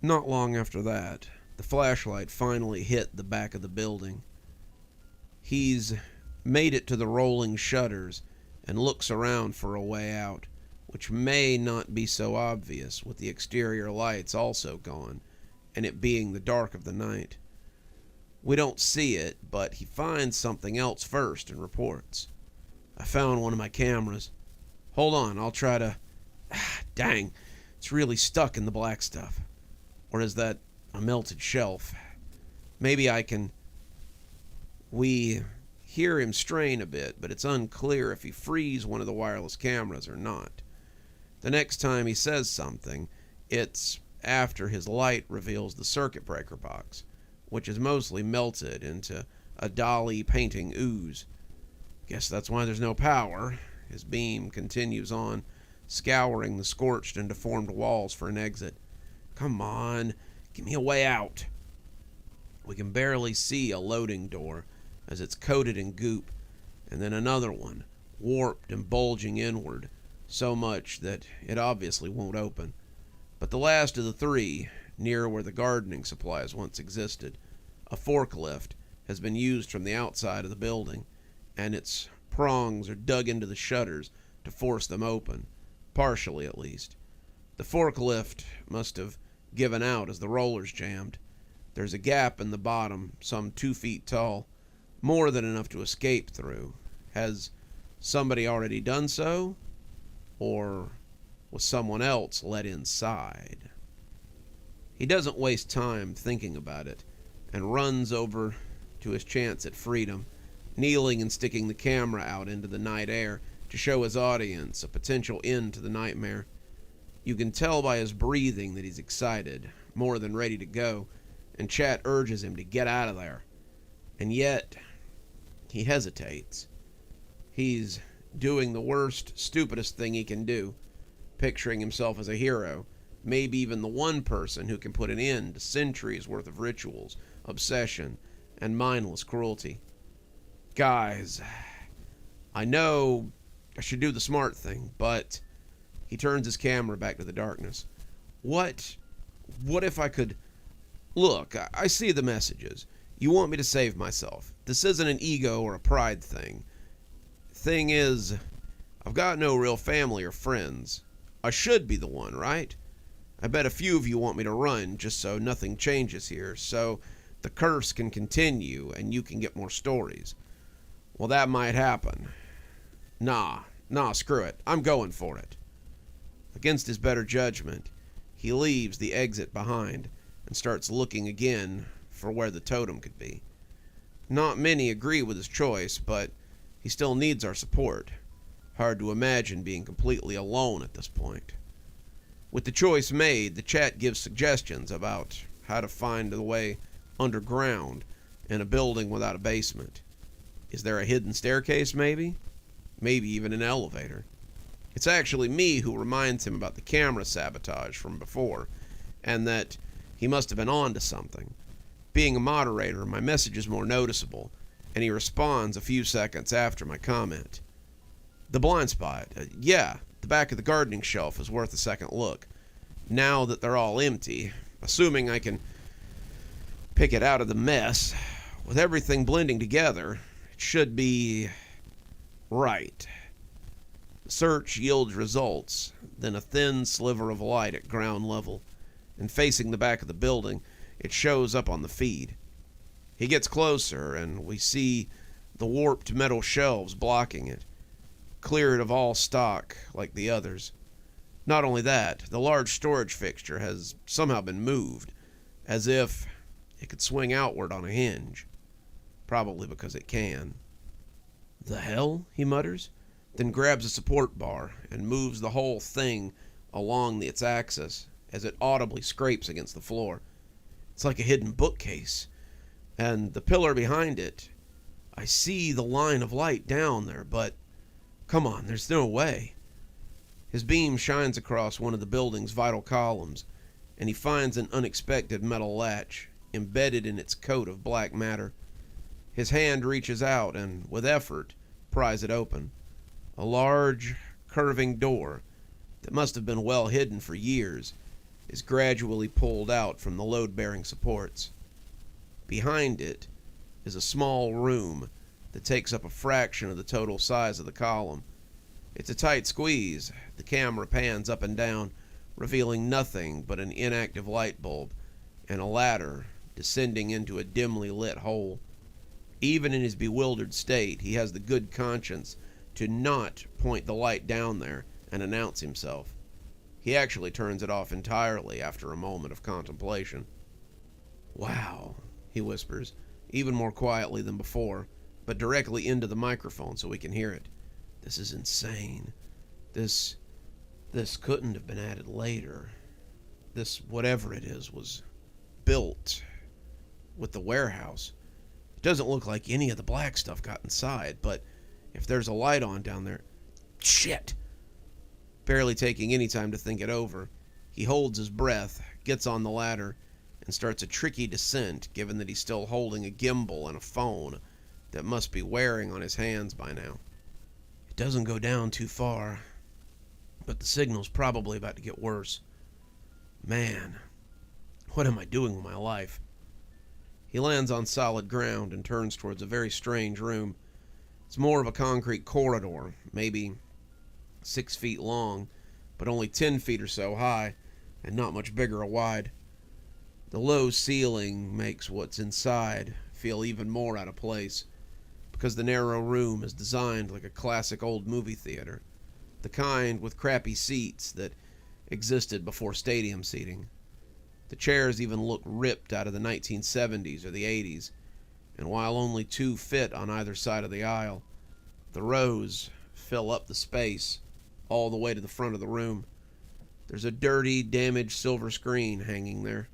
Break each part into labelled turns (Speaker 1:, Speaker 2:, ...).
Speaker 1: Not long after that, the flashlight finally hit the back of the building. He's made it to the rolling shutters and looks around for a way out, which may not be so obvious with the exterior lights also gone, and it being the dark of the night. We don't see it, but he finds something else first and reports. I found one of my cameras. Hold on, I'll try to... Dang, it's really stuck in the black stuff. Or is that a melted shelf? Maybe I can... We hear him strain a bit, but it's unclear if he frees one of the wireless cameras or not. The next time he says something, it's after his light reveals the circuit breaker box, which is mostly melted into a Dolly painting ooze. Guess that's why there's no power. His beam continues on, scouring the scorched and deformed walls for an exit. Come on, give me a way out. We can barely see a loading door as it's coated in goop, and then another one, warped and bulging inward, so much that it obviously won't open. But the last of the three, near where the gardening supplies once existed, a forklift has been used from the outside of the building, and its prongs are dug into the shutters to force them open, partially at least. The forklift must have given out as the rollers jammed. There's a gap in the bottom, some 2 feet tall, more than enough to escape through. Has somebody already done so? Or was someone else let inside? He doesn't waste time thinking about it and runs over to his chance at freedom, kneeling and sticking the camera out into the night air to show his audience a potential end to the nightmare. You can tell by his breathing that he's excited, more than ready to go, and Chat urges him to get out of there. And yet, he hesitates. He's doing the worst, stupidest thing he can do, picturing himself as a hero, maybe even the one person who can put an end to centuries worth of rituals, obsession, and mindless cruelty. Guys, I know I should do the smart thing, but... He turns his camera back to the darkness. What if I could... Look, I see the messages. You want me to save myself. This isn't an ego or a pride thing. Thing is, I've got no real family or friends. I should be the one, right? I bet a few of you want me to run just so nothing changes here, so the curse can continue and you can get more stories. Well, that might happen. Nah, screw it. I'm going for it. Against his better judgment, he leaves the exit behind and starts looking again for where the totem could be. Not many agree with his choice, but he still needs our support. Hard to imagine being completely alone at this point. With the choice made, the chat gives suggestions about how to find the way underground in a building without a basement. Is there a hidden staircase, maybe? Maybe even an elevator. It's actually me who reminds him about the camera sabotage from before, and that he must have been on to something. Being a moderator, my message is more noticeable, and he responds a few seconds after my comment. The blind spot. Yeah, the back of the gardening shelf is worth a second look. Now that they're all empty, assuming I can pick it out of the mess, with everything blending together, it should be right. The search yields results, then a thin sliver of light at ground level, and facing the back of the building, it shows up on the feed. He gets closer, and we see the warped metal shelves blocking it, cleared of all stock like the others. Not only that, the large storage fixture has somehow been moved, as if it could swing outward on a hinge. Probably because it can. The hell? He mutters, then grabs a support bar and moves the whole thing along its axis as it audibly scrapes against the floor. It's like a hidden bookcase, and the pillar behind it. I see the line of light down there, but come on, there's no way. His beam shines across one of the building's vital columns, and he finds an unexpected metal latch embedded in its coat of black matter. His hand reaches out and, with effort, pries it open. A large, curving door that must have been well hidden for years is gradually pulled out from the load-bearing supports. Behind it is a small room that takes up a fraction of the total size of the column. It's a tight squeeze. The camera pans up and down, revealing nothing but an inactive light bulb and a ladder descending into a dimly lit hole. Even in his bewildered state, he has the good conscience to not point the light down there and announce himself. He actually turns it off entirely after a moment of contemplation. "Wow," he whispers, even more quietly than before, but directly into the microphone so we can hear it. "This is insane. This couldn't have been added later. This, whatever it is, was built with the warehouse. It doesn't look like any of the black stuff got inside, but if there's a light on down there..." Shit! Barely taking any time to think it over, he holds his breath, gets on the ladder, and starts a tricky descent, given that he's still holding a gimbal and a phone that must be wearing on his hands by now. It doesn't go down too far, but the signal's probably about to get worse. Man, what am I doing with my life? He lands on solid ground and turns towards a very strange room. It's more of a concrete corridor, maybe 6 feet long, but only 10 feet or so high, and not much bigger or wide. The low ceiling makes what's inside feel even more out of place, because the narrow room is designed like a classic old movie theater, the kind with crappy seats that existed before stadium seating. The chairs even look ripped out of the 1970s or the 80s, and while only 2 fit on either side of the aisle, the rows fill up the space all the way to the front of the room. There's a dirty, damaged silver screen hanging there.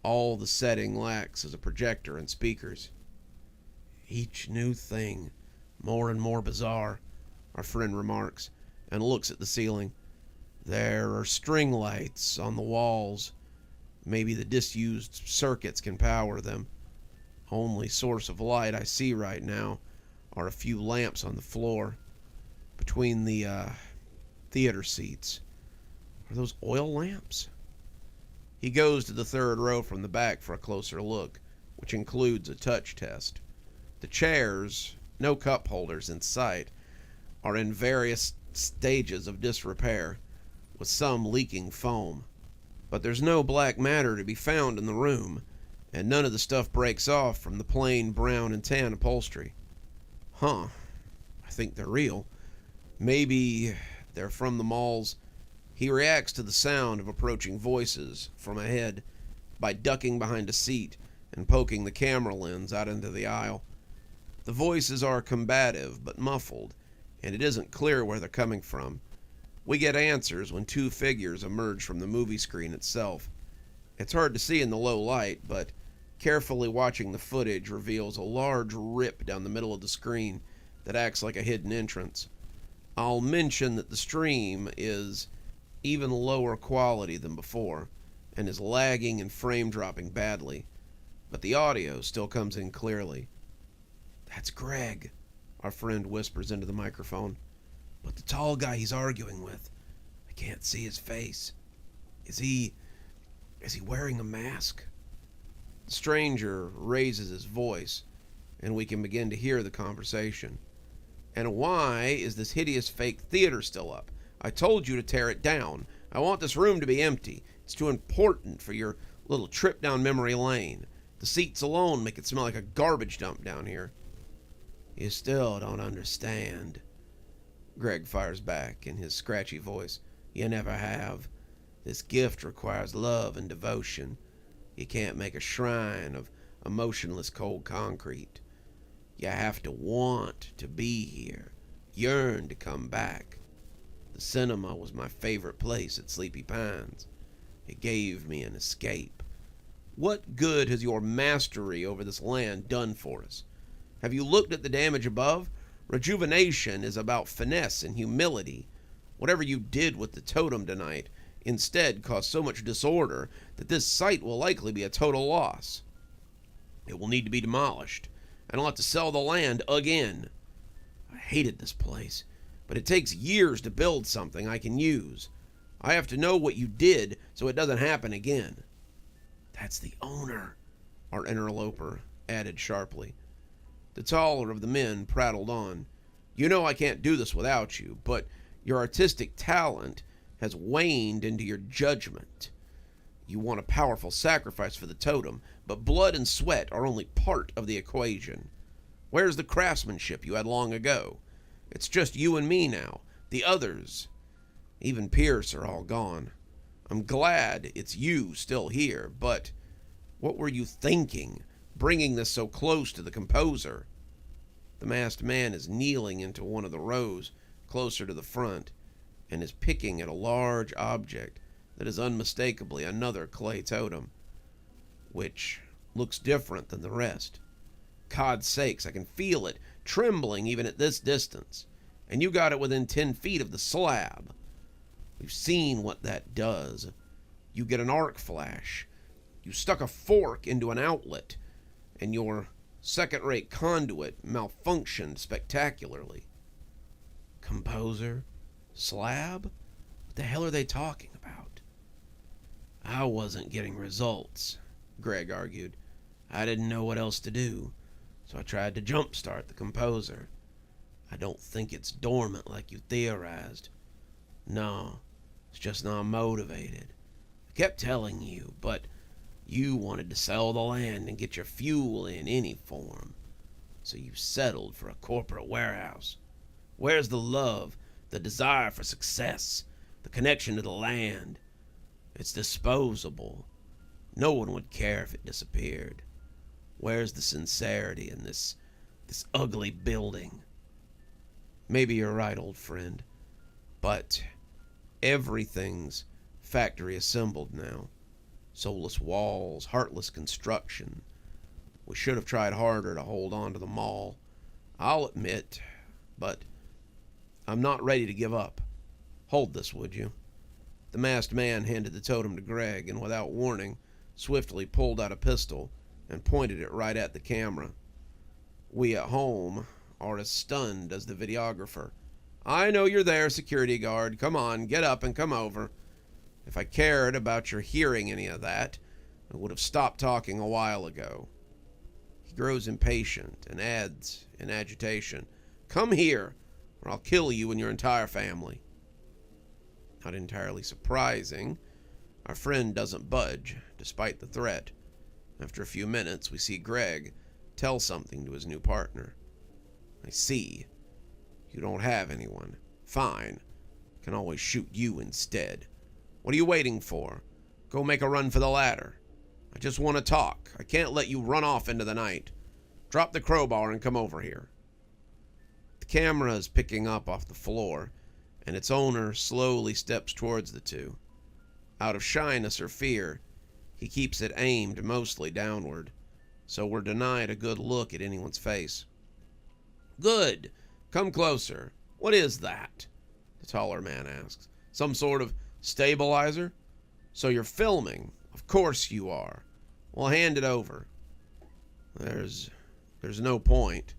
Speaker 1: All the setting lacks is a projector and speakers. "Each new thing, more and more bizarre," our friend remarks, and looks at the ceiling. "There are string lights on the walls. Maybe the disused circuits can power them. Only source of light I see right now are a few lamps on the floor between the theater seats. Are those oil lamps?" He goes to the third row from the back for a closer look, which includes a touch test. The chairs, no cup holders in sight, are in various stages of disrepair, with some leaking foam. But there's no black matter to be found in the room, and none of the stuff breaks off from the plain brown and tan upholstery. I think they're real. Maybe they're from the malls. He reacts to the sound of approaching voices from ahead by ducking behind a seat and poking the camera lens out into the aisle. The voices are combative but muffled, and it isn't clear where they're coming from. We get answers when 2 figures emerge from the movie screen itself. It's hard to see in the low light, but carefully watching the footage reveals a large rip down the middle of the screen that acts like a hidden entrance. I'll mention that the stream is even lower quality than before, and is lagging and frame dropping badly, but the audio still comes in clearly. "That's Greg," our friend whispers into the microphone. "But the tall guy he's arguing with, I can't see his face. Is he wearing a mask?" The stranger raises his voice, and we can begin to hear the conversation. "And why is this hideous fake theater still up? I told you to tear it down. I want this room to be empty. It's too important for your little trip down memory lane. The seats alone make it smell like a garbage dump down here." "You still don't understand," Greg fires back in his scratchy voice. "You never have. This gift requires love and devotion. You can't make a shrine of emotionless cold concrete. You have to want to be here, yearn to come back. The cinema was my favorite place at Sleepy Pines. It gave me an escape. What good has your mastery over this land done for us? Have you looked at the damage above? Rejuvenation is about finesse and humility. Whatever you did with the totem tonight instead caused so much disorder that this site will likely be a total loss. It will need to be demolished, and I'll have to sell the land again. I hated this place, but it takes years to build something I can use. I have to know what you did so it doesn't happen again." "That's the owner," our interloper added sharply. The taller of the men prattled on. "You know I can't do this without you, but your artistic talent has waned into your judgment. You want a powerful sacrifice for the totem, but blood and sweat are only part of the equation. Where's the craftsmanship you had long ago? It's just you and me now. The others, even Pierce, are all gone. I'm glad it's you still here, but what were you thinking, bringing this so close to the composer?" The masked man is kneeling into one of the rows closer to the front and is picking at a large object that is unmistakably another clay totem, which looks different than the rest. God's sakes, I can feel it trembling even at this distance, and you got it within 10 feet of the slab. We've seen what that does. You get an arc flash. You stuck a fork into an outlet, and your second-rate conduit malfunctioned spectacularly. Composer? Slab? What the hell are they talking about? "I wasn't getting results," Greg argued. "I didn't know what else to do, so I tried to jumpstart the composer. I don't think it's dormant like you theorized. No, it's just not motivated. I kept telling you, but you wanted to sell the land and get your fuel in any form, so you settled for a corporate warehouse. Where's the love, the desire for success, the connection to the land? It's disposable. No one would care if it disappeared. Where's the sincerity in this ugly building?" "Maybe you're right, old friend, but everything's factory assembled now. Soulless walls, heartless construction. We should have tried harder to hold on to the mall, I'll admit, but I'm not ready to give up. Hold this, would you?" The masked man handed the totem to Greg and, without warning, swiftly pulled out a pistol and pointed it right at the camera. We at home are as stunned as the videographer. "I know you're there, security guard. Come on, get up and come over. If I cared about your hearing any of that, I would have stopped talking a while ago." He grows impatient and adds, in agitation, "Come here, or I'll kill you and your entire family." Not entirely surprising, our friend doesn't budge, despite the threat. After a few minutes, we see Greg tell something to his new partner. "I see. You don't have anyone. Fine. Can always shoot you instead. What are you waiting for? Go make a run for the ladder. I just want to talk. I can't let you run off into the night. Drop the crowbar and come over here." The camera is picking up off the floor, and its owner slowly steps towards the two. Out of shyness or fear, he keeps it aimed mostly downward, so we're denied a good look at anyone's face. "Good. Come closer. What is that?" the taller man asks. "Some sort of stabilizer? So you're filming? Of course you are. Well, hand it over." There's no point,"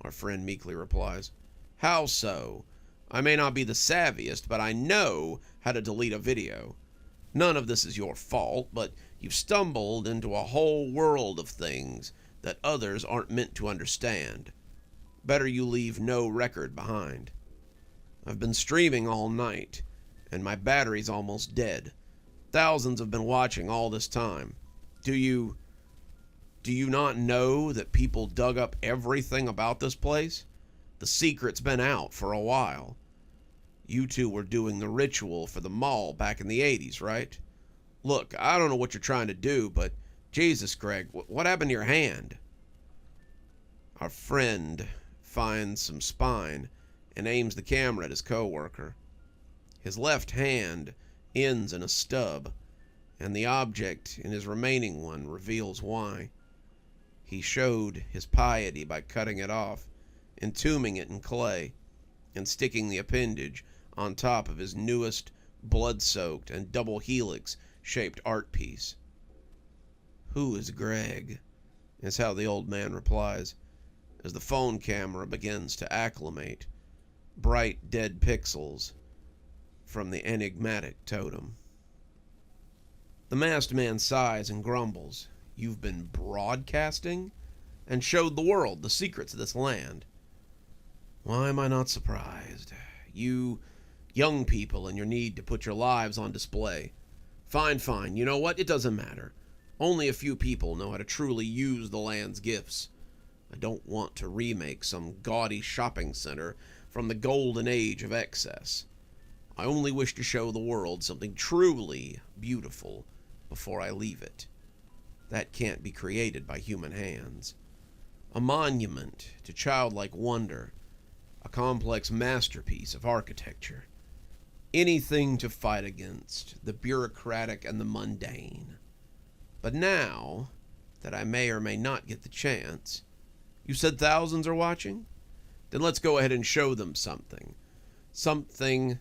Speaker 1: our friend meekly replies. "How so? I may not be the savviest, but I know how to delete a video. None of this is your fault, but you've stumbled into a whole world of things that others aren't meant to understand. Better you leave no record behind. I've been streaming all night, and my battery's almost dead. Thousands have been watching all this time. Do you not know that people dug up everything about this place? The secret's been out for a while. You two were doing the ritual for the mall back in the 80s, right? Look, I don't know what you're trying to do, but Jesus, Greg, what happened to your hand?" Our friend finds some spine and aims the camera at his coworker. His left hand ends in a stub, and the object in his remaining one reveals why. He showed his piety by cutting it off, entombing it in clay, and sticking the appendage on top of his newest blood-soaked and double helix-shaped art piece. "Who is Greg?" is how the old man replies, as the phone camera begins to acclimate. Bright, dead pixels from the enigmatic totem. The masked man sighs and grumbles. You've been broadcasting? And showed the world the secrets of this land. Why am I not surprised? You young people and your need to put your lives on display. Fine. You know what? It doesn't matter. Only a few people know how to truly use the land's gifts. I don't want to remake some gaudy shopping center from the golden age of excess. I only wish to show the world something truly beautiful before I leave it. That can't be created by human hands. A monument to childlike wonder, a complex masterpiece of architecture. Anything to fight against the bureaucratic and the mundane. But now that I may or may not get the chance, you said thousands are watching? Then let's go ahead and show them something. Something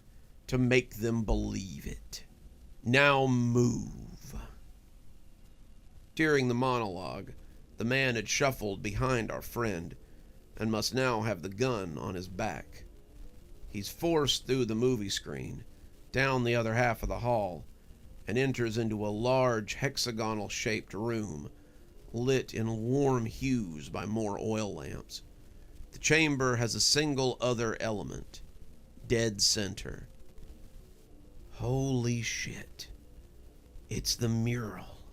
Speaker 1: to make them believe it. Now move. During the monologue, the man had shuffled behind our friend and must now have the gun on his back. He's forced through the movie screen, down the other half of the hall, and enters into a large hexagonal-shaped room, lit in warm hues by more oil lamps. The chamber has a single other element, dead center. Holy shit. It's the mural.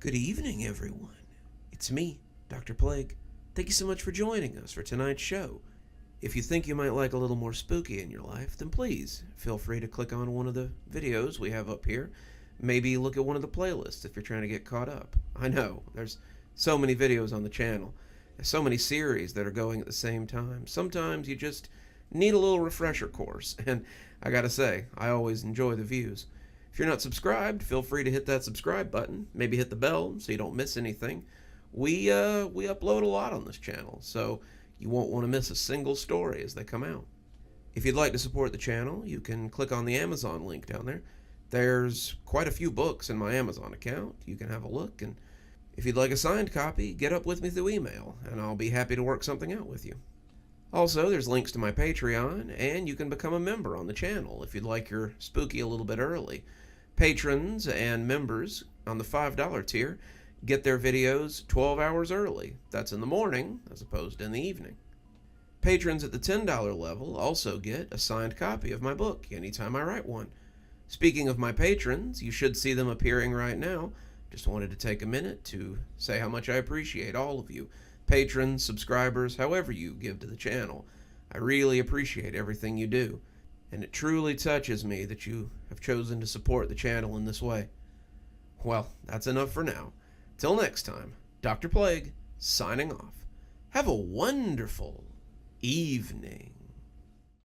Speaker 1: Good evening, everyone. It's me, Dr. Plague. Thank you so much for joining us for tonight's show. If you think you might like a little more spooky in your life, then please feel free to click on one of the videos we have up here. Maybe look at one of the playlists if you're trying to get caught up. I know, there's so many videos on the channel. There's so many series that are going at the same time. Sometimes you just need a little refresher course, and I gotta say, I always enjoy the views. If you're not subscribed, feel free to hit that subscribe button. Maybe hit the bell so you don't miss anything. We upload a lot on this channel, so you won't want to miss a single story as they come out. If you'd like to support the channel, you can click on the Amazon link down there. There's quite a few books in my Amazon account. You can have a look, and if you'd like a signed copy, get up with me through email, and I'll be happy to work something out with you. Also, there's links to my Patreon, and you can become a member on the channel if you'd like your spooky a little bit early. Patrons and members on the $5 tier get their videos 12 hours early. That's in the morning as opposed to in the evening. Patrons at the $10 level also get a signed copy of my book anytime I write one. Speaking of my patrons, you should see them appearing right now. Just wanted to take a minute to say how much I appreciate all of you. Patrons, subscribers, however you give to the channel. I really appreciate everything you do, and it truly touches me that you have chosen to support the channel in this way. Well, that's enough for now. Till next time, Dr. Plague, signing off. Have a wonderful evening.